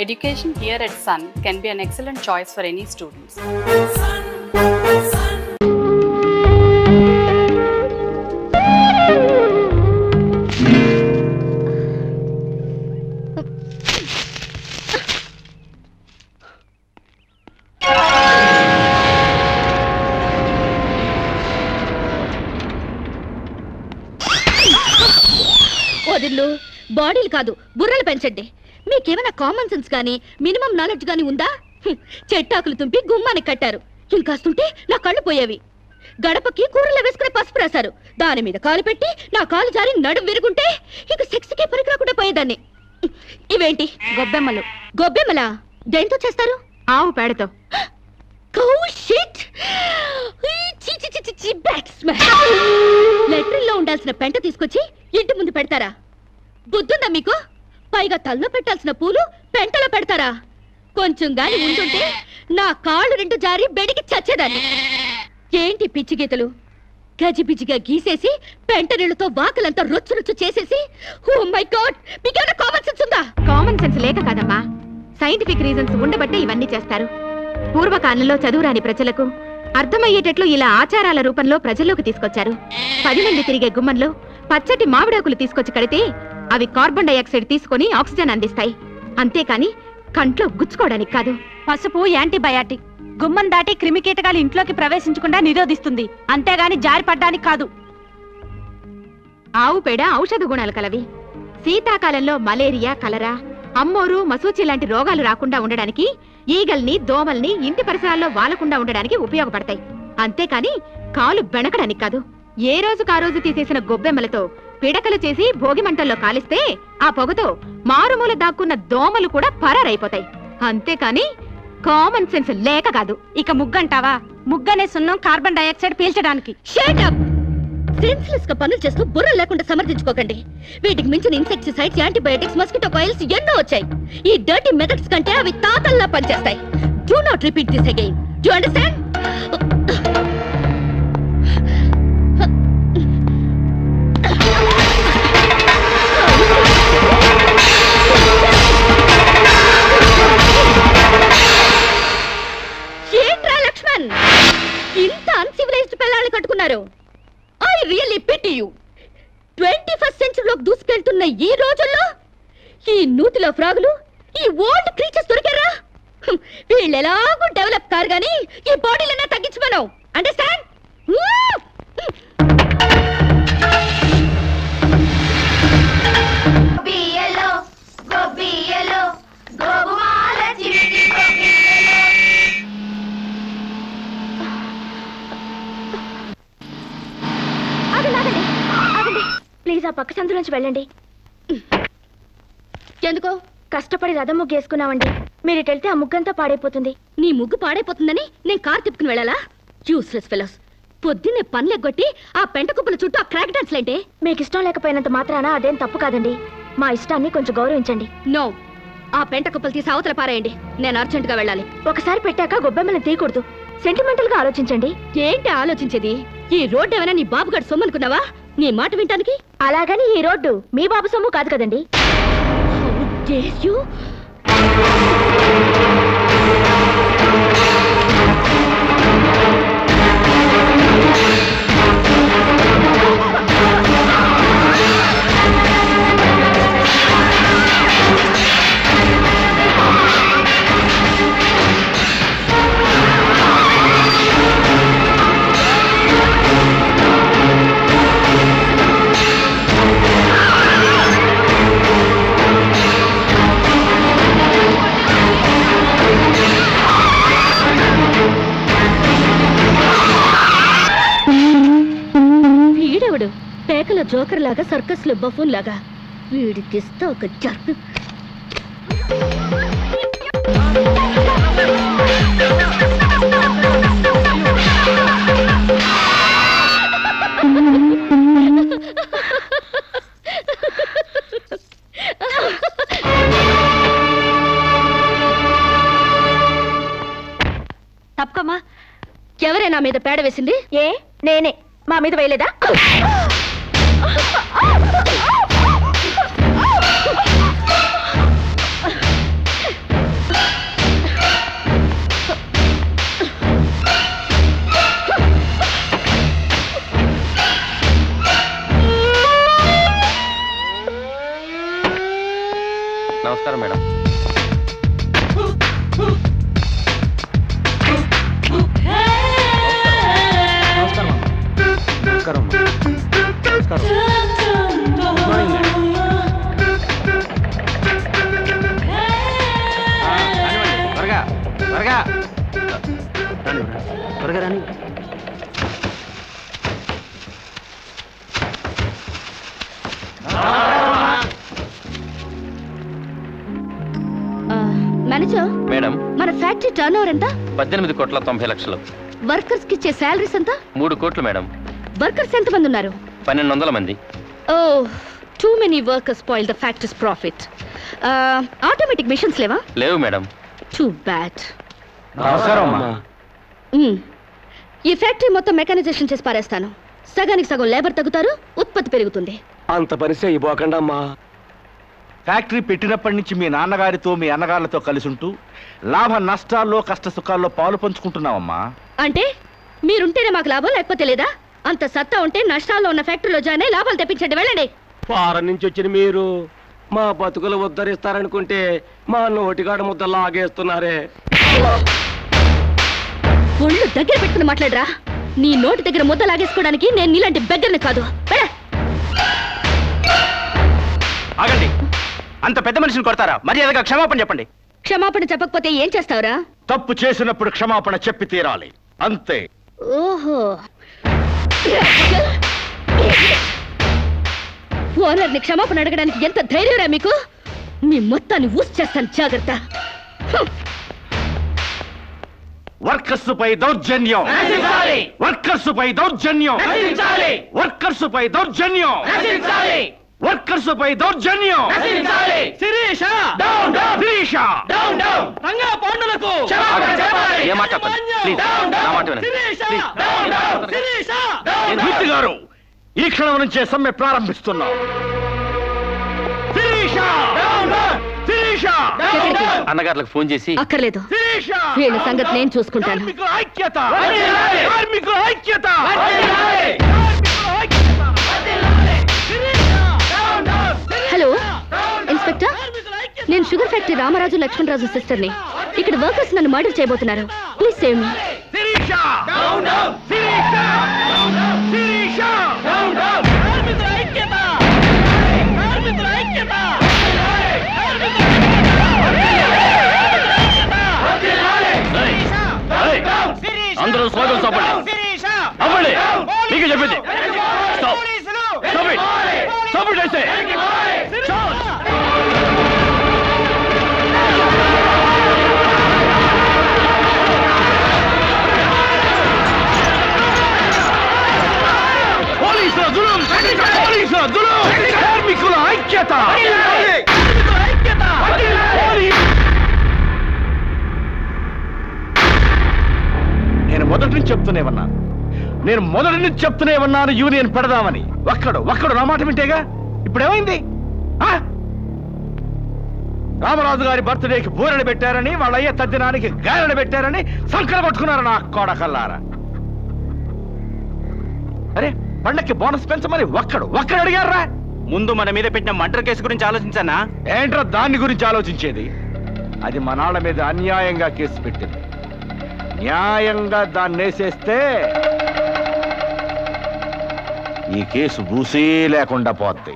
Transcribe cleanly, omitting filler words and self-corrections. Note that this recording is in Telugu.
Education here at Sun can be an excellent choice for any students. బాడీలు కాదు బుర్రలు పెంచండి. మీకేమైనా కామన్ సెన్స్ గానీ మినిమం నాలెడ్జ్ గానీ ఉందా? చెట్టాకులు తుంపి గుమ్మానికి కట్టారు. ఇంకాస్తుంటే నా కళ్ళు పోయేవి. గడపకి కూరలో వేసుకునే పసుపు రాశారు. దాని మీద కాలు పెట్టి నా కాలు జారి నడుం విరుగుంటే ఇక సెక్స్కే పనికిరాకుండా పోయేదాన్ని. ఇవేంటి? గొబ్బెమ్మలు. గొబ్బెమ్మలా? దేంతో చేస్తారు? ఆవు పేడతో. లెట్రిన్లో ఉండాల్సిన పెంట తీసుకొచ్చి ఇంటి ముందు పెడతారా? బుద్ధుందా మీకు? పైగా తల్లో పెట్టాల్సిన పూలు పెంటలో పెడతారా? కొంచెం గాని ఉంటుంటే నా కాళ్ళు రెండు జారి బెడికి చచ్చేదాన్ని. ఏంటి పిచ్చి గీతలు? గజిబిజిగా గీసేసి పెంట నీళ్ళతో వాకలంతా రొచ్చు రొచ్చు చేసేసి, ఓ మై గాడ్, మీకేమైనా కామన్ సెన్స్ ఉందా? కామన్ సెన్స్ లేక కాదమ్మా, సైంటిఫిక్ రీజన్స్ ఉండబట్టే ఇవన్నీ చేస్తారు. పూర్వకాలంలో చదువురాని ప్రజలకు అర్థమయ్యేటట్లు ఇలా ఆచారాల రూపంలో ప్రజల్లోకి తీసుకొచ్చారు. 10 మంది తిరిగే గుమ్మంలో పచ్చటి మామిడాకులు తీసుకొచ్చి కడితే అవి కార్బన్ డైఆక్సైడ్ తీసుకొని ఆక్సిజన్ అందిస్తాయి. అంతేకాని కంట్లో గుచ్చుకోవడానికి కాదు. పసుపు యాంటీబయాటిక్. గుమ్మం దాటి క్రిమికీటకాలు ఇంట్లోకి ప్రవేశించకుండా నిరోధిస్తుంది, అంతేగాని జారిపడ్డానికి కాదు. ఆవు పేడ ఔషధ గుణాలు కలవి. శీతాకాలంలో మలేరియా, కలరా, అమ్మోరు, మసూచి లాంటి రోగాలు రాకుండా ఉండడానికి, ఈగల్ని, దోమల్ని ఇంటి పరిసరాల్లో వాలకుండా ఉండడానికి ఉపయోగపడతాయి. అంతేకాని కాలు బెణకడానికి కాదు. ఏ రోజుకు ఆ రోజు తీసేసిన గొబ్బెమ్మలతో పిడకలు చేసి భోగి మంటల్లో కాలిస్తే ఆ పొగతో మారుమూల దాక్కున్న దోమలు కూడా పరారైపోతాయి. అంతేకాని కామన్ సెన్స్ లేక కాదు. ఇక ముగ్గంటావా? ముగ్గనే సున్నం కార్బన్ డైఆక్సైడ్ పీల్చడానికి. సెన్స్లెస్ గా పనులు చేస్తూ బుర్ర లేకుండా సమర్థించుకోకండి. వీటికి మించిన ఇన్సెక్టిసైడ్స్, యాంటీబయాటిక్స్, మస్కిటో కాయిల్స్ ఎన్నో వచ్చాయి. ఈ డర్టీ మెథడ్స్ కంటే అవి తాతల్లా పనిచేస్తాయి. Do not repeat this again. Do you understand? ఏంట్రా లక్ష్మణ్, ఇంత అన్సివిలైజ్డ్ పిల్లల్ని కట్టుకున్నారు? I really pity you. 21st సెంచరీలోకి దూసుకెళ్తున్న ఈ రోజుల్లో ఈ నూతిలో ఫ్రాగులు, ఈ ఓల్డ్ క్రీచర్స్ దొరికారా? వీళ్ళు ఎలాగూ డెవలప్ కారు గానీ ఈ బాడీలన్నా తగ్గించమను. అండర్స్టాండ్? ప్లీజ్ ఆ పక్క సందు నుంచి వెళ్ళండి. ఎందుకో? కష్టపడి రథం ముగ్గు వేసుకున్నామండి. మీరు ఇటు వెళ్తే ఆ ముగ్గంతా పాడైపోతుంది. నీ ముగ్గు పాడైపోతుందని నేను కార్ తిప్పుకుని వెళ్ళాలా? Useless fellows. పొద్దున్నే పనులు ఎగ్గొట్టి ఆ పెంట కుప్పల చుట్టూ ఆ క్రాక్ డాన్స్ లేంటే? మీకు ఇష్టం లేకపోయినంత మాత్రాన అదేం తప్పు కాదండి. మా ఇష్టాన్ని కొంచెం గౌరవించండి. నో, ఆ పెంట కుప్పలు తీసి అవతల పారేయండి. నేను అర్జెంట్ గా వెళ్ళాలి. ఒకసారి పెట్టాక గొబ్బెమ్మని తీయకూడదు. సెంటిమెంటల్ గా ఆలోచించండి. ఏంటి ఆలోచించేది? ఈ రోడ్డు ఏమైనా నీ బాబుగారు సొమ్ము అనుకున్నావా? నీ మాట వింటానికి? అలాగని ఈ రోడ్డు మీ బాబు సొమ్ము కాదు కదండి. పేకల జోకర్ లాగా, సర్కస్ లో బఫూన్ లాగా. వీడికిస్తా ఒక జర్క్. తప్పకమ్మా. ఎవరే నా మీద పేడ వేసింది? ఏ నేనే. మా మీద వేయలేదా? త్వరగా రాని. మేనేజర్ మేడం, మన ఫ్యాక్టరీ టర్న్ ఓవర్ ఎంత? 18,90,00,000. వర్కర్స్ కి ఇచ్చే శాలరీస్ ఎంత? 3 కోట్లు మేడం. వర్కర్స్ ఎంత మంది ఉన్నారు? 1200 మంది. Oh, too many workers spoil the factories profit. Automatic machines లేవా? లేవు మేడం. Too bad. నమస్కారం. ఈ ఫ్యాక్టరీ మొత్తం మెకానైజేషన్ చేసి పారేస్తాను. సగానికి సగం లేబర్ తగ్గుతారు, ఉత్పత్తి పెరుగుతుంది. అంత పని చేయబోకండి అమ్మా. ఫ్యాక్టరీ పెట్టినప్పటి నుంచి మీ నాన్నగారితో మీ అన్నగారులతో కలిసి ఉంటూ లాభ నష్టాల్లో కష్ట సుఖాల్లో పాలు పంచుకుంటున్నావమ్మా. అంటే మీరుంటేనే మాకు లాభం, లేకపోతే లేదా? అంత సత్తా ఉంటే నష్టాల్లో ఉన్న ఫ్యాక్టరీలో జాయిన్ అయ్యి లాభాలు తెప్పించండి, వెళ్ళండి. ఫారెన్ నుంచి వచ్చిన మీరు మా బతుకులు ఉద్ధరిస్తారనుకుంటే మా నోటిగాడ ముద్ద లాగేస్తున్నారే. ఒళ్ళు దగ్గర పెట్టుకుని మాట్లాడరా. నీ నోటి దగ్గర ముద్ద లాగేసుకోవడానికి నేను నీలాంటి బెగ్గర్ని కాదు. ఆగండి, అంత పెద్ద మనిషిని కొడతారా? మర్యాదగా క్షమాపణ చెప్పండి. క్షమాపణ చెప్పకపోతే ఏం చేస్తావురా? తప్పు చేసినప్పుడు క్షమాపణ చెప్పి తీరాలి, అంతే. ఓహో, ఓనర్ని క్షమాపణ అడగడానికి ఎంత ధైర్యరా మీకు? మీ మొత్తాన్ని ఊసి చేస్తాను, జాగ్రత్త. వర్కర్స్ పై దౌర్జన్యం, వర్కర్స్ పై దౌర్జన్యం, వర్కర్స్ పై దౌర్జన్యం, వర్కర్స్ పై దౌర్జన్యం. శిరీష, శిరీష, ఏ మాట ప్లీజ్, నా మాట వినండి. మూర్తి గారు, ఈ క్షణం నుంచే సమ్మె ప్రారంభిస్తున్నాం. శిరీష, శిరీష, అన్నగారులకు ఫోన్ చేసి. అక్కర్లేదు, శిరీష, వీళ్ళ సంగతి నేను చూసుకుంటాను. కార్మికుల ఐక్యత, కార్మికుల ఐక్యత. హలో ఇన్స్పెక్టర్, నేను షుగర్ ఫ్యాక్టరీ రామరాజు లక్ష్మణరాజు సిస్టర్ని. ఇక్కడ వర్కర్స్ నన్ను మర్డర్ చేయబోతున్నారు. Please save me. Sirisha, Sirisha, Sirisha, కార్మికుల ఐక్యత, కార్మికుల ఐక్యత. అందరూ స్వాగతం చెప్పండి. అవ్వండి, మీకు చెప్పింది. కార్మికుల ఐక్యత. నేను మొదటి నుంచి చెప్తూనే ఉన్నాను యూనియన్ పెడదామని. ఒక్కడు నా మాట వింటేగా. ఇప్పుడు ఏమైంది? రామరాజు గారి బర్త్డేకి బూరెలు పెట్టారని, వాళ్ళ అయ్యే తద్దినానికి గారెలు పెట్టారని సంకర కొట్టుకున్నారు నా కోడకల్లారా. అరే, పండక్కి బోనస్ పెంచమని ఒక్కడు అడిగారా? ముందు మన మీద పెట్టిన మర్డర్ కేసు గురించి ఆలోచించానా? ఏంట్రా దాని గురించి ఆలోచించేది? అది మా నాన్న మీద అన్యాయంగా కేసు పెట్టింది. న్యాయంగా దాన్ని వేసేస్తే ఈ కేసు బూసీ లేకుండా పోద్ది.